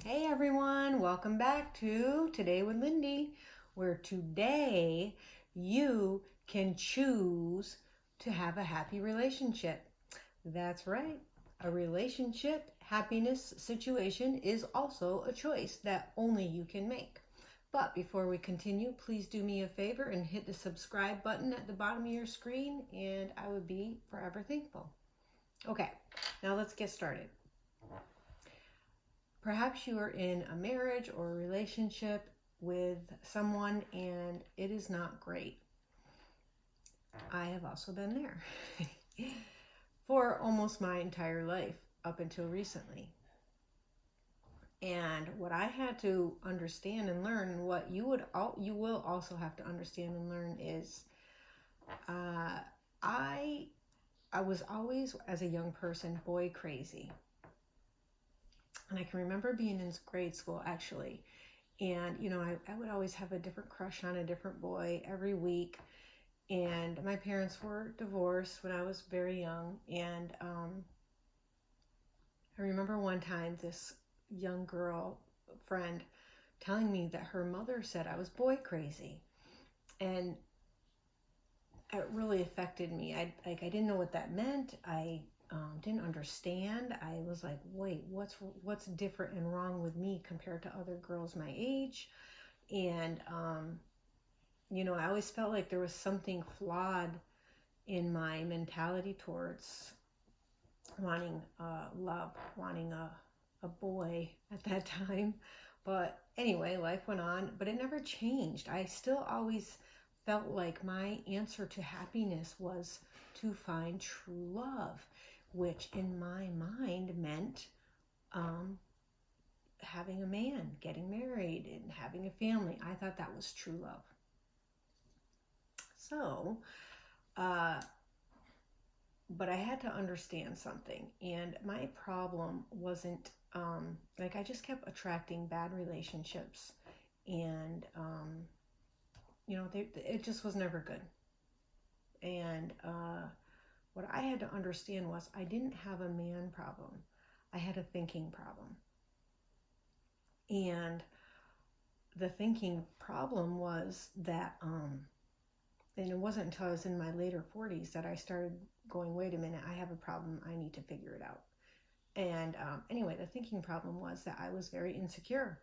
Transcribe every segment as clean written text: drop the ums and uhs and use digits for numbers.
Hey everyone, welcome back to Today with Lindy, where today you can choose to have a happy relationship. That's right, a relationship happiness situation is also a choice that only you can make. But before we continue, please do me a favor and hit the subscribe button at the bottom of your screen, and I would be forever thankful. Okay, now let's get started. Perhaps you are in a marriage or a relationship with someone and it is not great. I have also been there for almost my entire life up until recently. And what I had to understand and learn, what you will also have to understand and learn is I was always, as a young person, boy crazy. And I can remember being in grade school, actually. And, I would always have a different crush on a different boy every week. And my parents were divorced when I was very young. And I remember one time this young girl friend telling me that her mother said I was boy crazy. And it really affected me. I didn't know what that meant. I didn't understand. I was like, wait, what's different and wrong with me compared to other girls my age? And I always felt like there was something flawed in my mentality towards wanting love, wanting a boy at that time. But anyway, life went on, but it never changed. I still always felt like my answer to happiness was to find true love, which in my mind meant having a man, getting married, and having a family. I thought that was true love. So, but I had to understand something, and my problem wasn't I just kept attracting bad relationships, and it just was never good. And what I had to understand was I didn't have a man problem. I had a thinking problem. And the thinking problem was that, and it wasn't until I was in my later 40s that I started going, wait a minute, I have a problem. I need to figure it out. And anyway, the thinking problem was that I was very insecure.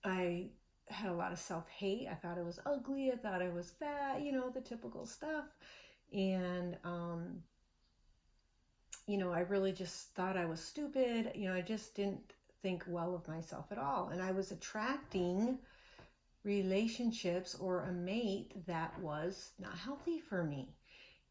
I had a lot of self-hate. I thought I was ugly. I thought I was fat, the typical stuff. And, I really just thought I was stupid. I just didn't think well of myself at all. And I was attracting relationships or a mate that was not healthy for me.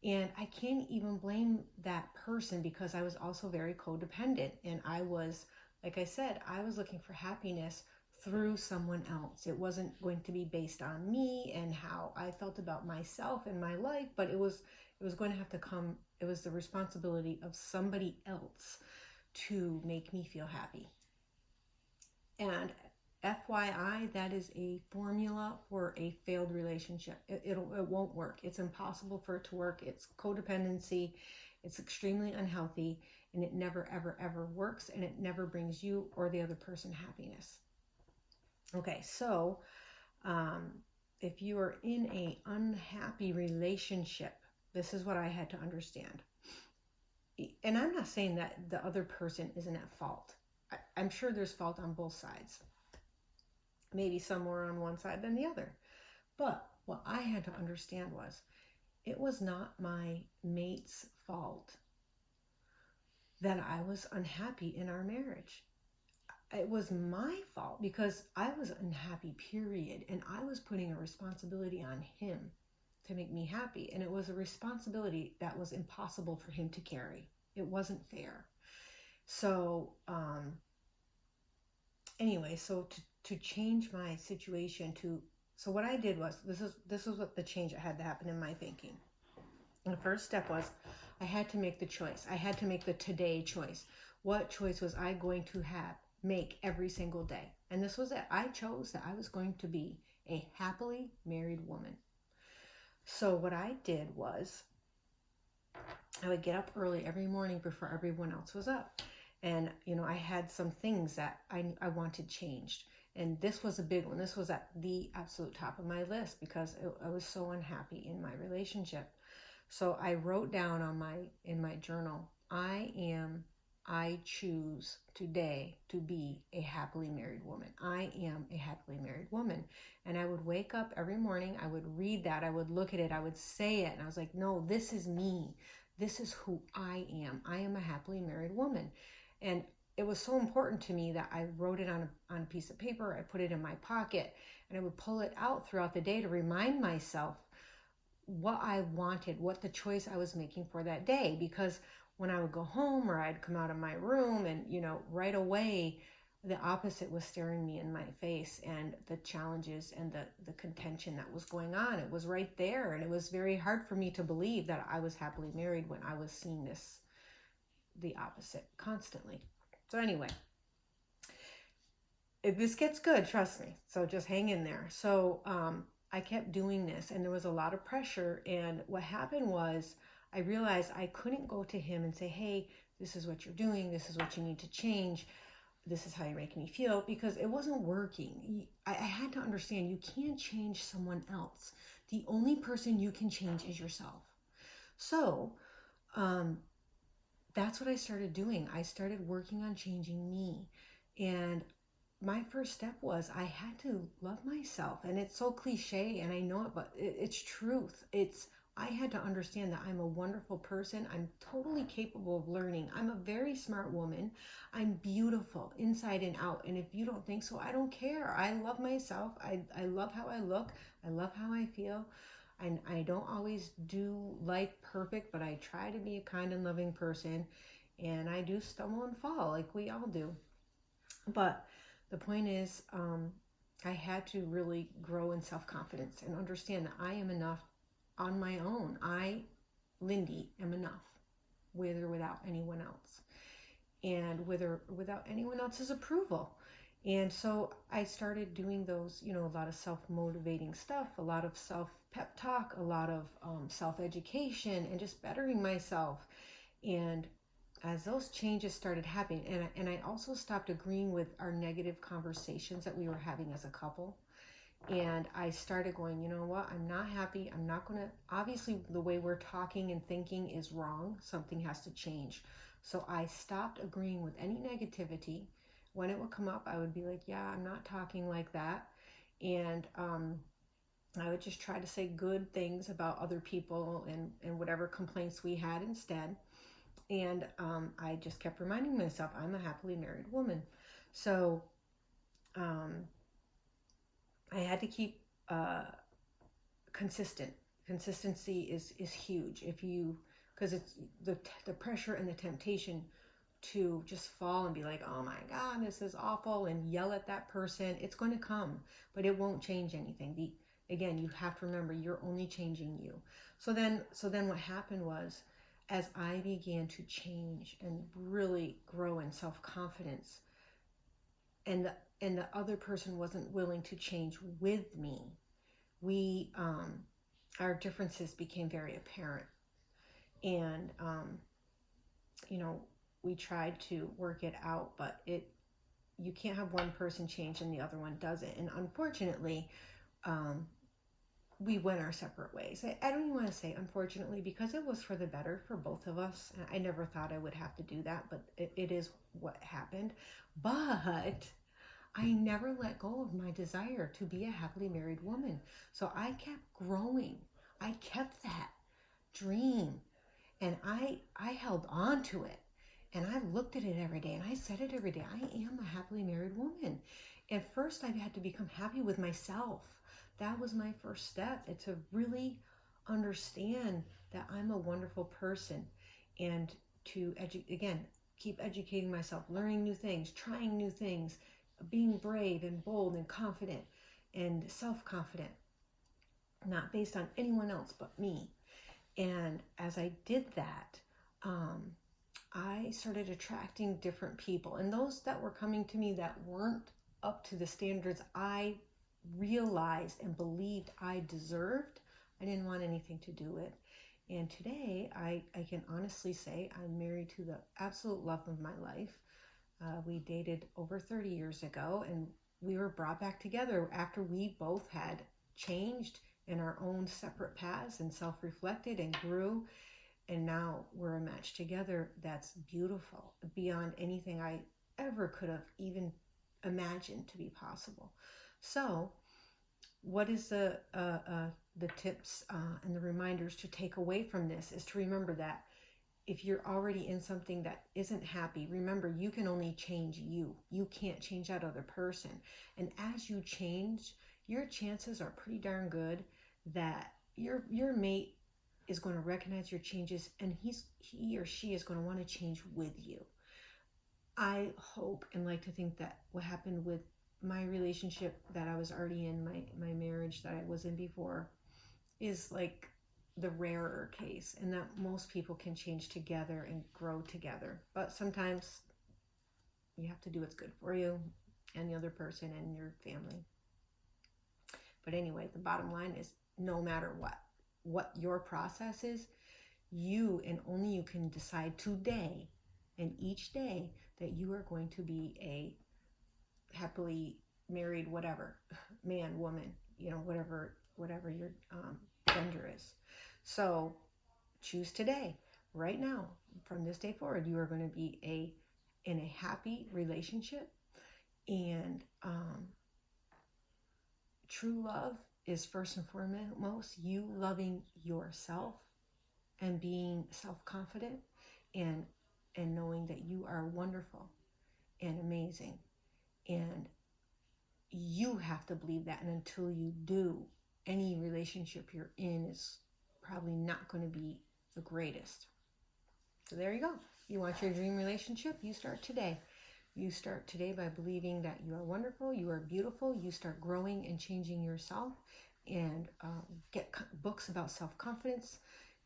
And I can't even blame that person because I was also very codependent. And I was, like I said, I was looking for happiness through someone else. It wasn't going to be based on me and how I felt about myself and my life, but it was going to have to come, it was the responsibility of somebody else to make me feel happy. And FYI, that is a formula for a failed relationship. It won't work. It's impossible for it to work. It's codependency. It's extremely unhealthy, and it never, ever, ever works, and it never brings you or the other person happiness. Okay, so if you are in an unhappy relationship, this is what I had to understand. And I'm not saying that the other person isn't at fault. I'm sure there's fault on both sides. Maybe some more on one side than the other. But what I had to understand was it was not my mate's fault that I was unhappy in our marriage. It was my fault because I was unhappy, period. And I was putting a responsibility on him to make me happy. And it was a responsibility that was impossible for him to carry. It wasn't fair. So, anyway, so to change my situation so what I did was, this is what the change that had to happen in my thinking. And the first step was I had to make the choice. I had to make the today choice. What choice was I going to make every single day? And this was it. I chose that I was going to be a happily married woman. So what I did was I would get up early every morning before everyone else was up. And, I had some things that I wanted changed. And this was a big one. This was at the absolute top of my list because I was so unhappy in my relationship. So I wrote down in my journal, I choose today to be a happily married woman. I am a happily married woman. And I would wake up every morning, I would read that, I would look at it, I would say it, and I was like, no, this is me. This is who I am. I am a happily married woman. And it was so important to me that I wrote it on a piece of paper. I put it in my pocket, and I would pull it out throughout the day to remind myself what I wanted, what the choice I was making for that day. Because when I would go home or I'd come out of my room and, right away, the opposite was staring me in my face, and the challenges and the contention that was going on. It was right there. And it was very hard for me to believe that I was happily married when I was seeing the opposite constantly. So anyway, this gets good, trust me. So just hang in there. So I kept doing this, and there was a lot of pressure. And what happened was I realized I couldn't go to him and say, hey, this is what you're doing. This is what you need to change. This is how you're making me feel, because it wasn't working. I had to understand you can't change someone else. The only person you can change is yourself. So that's what I started doing. I started working on changing me. And my first step was I had to love myself. And it's so cliche, and I know it, but it's truth. I had to understand that I'm a wonderful person. I'm totally capable of learning. I'm a very smart woman. I'm beautiful inside and out. And if you don't think so, I don't care. I love myself. I love how I look. I love how I feel. And I don't always do life perfect, but I try to be a kind and loving person. And I do stumble and fall like we all do. But the point is, I had to really grow in self-confidence and understand that I am enough on my own. I, Lindy, am enough, with or without anyone else, and with or without anyone else's approval. And so I started doing those, a lot of self-motivating stuff, a lot of self-pep talk, a lot of self-education, and just bettering myself. And as those changes started happening, and I also stopped agreeing with our negative conversations that we were having as a couple. And I started going, you know what? I'm not happy. I'm not going to, obviously the way we're talking and thinking is wrong. Something has to change. So I stopped agreeing with any negativity. When it would come up, I would be like, yeah, I'm not talking like that. And I would just try to say good things about other people and whatever complaints we had instead. And I just kept reminding myself, I'm a happily married woman. So I had to keep consistent. Consistency is huge. Because it's the pressure and the temptation to just fall and be like, oh my God, this is awful, and yell at that person. It's going to come, but it won't change anything. Again, you have to remember you're only changing you. So then what happened was, as I began to change and really grow in self-confidence, and the other person wasn't willing to change with me, our differences became very apparent. And we tried to work it out, but you can't have one person change and the other one doesn't. And unfortunately, we went our separate ways. I don't even want to say unfortunately, because it was for the better for both of us. I never thought I would have to do that, but it is what happened. But I never let go of my desire to be a happily married woman. So I kept growing. I kept that dream, and I held on to it, and I looked at it every day, and I said it every day. I am a happily married woman. At first, I had to become happy with myself. That was my first step. It's to really understand that I'm a wonderful person, and to keep educating myself, learning new things, trying new things, being brave and bold and confident and self-confident, not based on anyone else but me. And as I did that, I started attracting different people, and those that were coming to me that weren't up to the standards I realized and believed I deserved, I didn't want anything to do with. And today I can honestly say I'm married to the absolute love of my life. We dated over 30 years ago, and we were brought back together after we both had changed in our own separate paths and self-reflected and grew. And now we're a match together that's beautiful beyond anything I ever could have even imagined to be possible. So, what is the tips and the reminders to take away from this is to remember that if you're already in something that isn't happy, remember you can only change you. You can't change that other person. And as you change, your chances are pretty darn good that your mate is going to recognize your changes, and he or she is going to want to change with you. I hope and like to think that what happened with my relationship that I was already in, my marriage that I was in before, is like the rarer case, and that most people can change together and grow together. But sometimes you have to do what's good for you and the other person and your family. But anyway, the bottom line is no matter what your process is, you and only you can decide today and each day that you are going to be a happily married, whatever, man, woman, whatever your gender is. So choose today, right now, from this day forward, you are going to be in a happy relationship. And true love is first and foremost you loving yourself and being self-confident and knowing that you are wonderful and amazing. And you have to believe that. And until you do, any relationship you're in is probably not going to be the greatest. So there you go. You want your dream relationship? You start today. You start today by believing that you are wonderful, you are beautiful. You start growing and changing yourself, and get books about self-confidence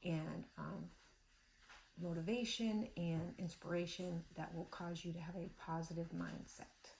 and motivation and inspiration that will cause you to have a positive mindset.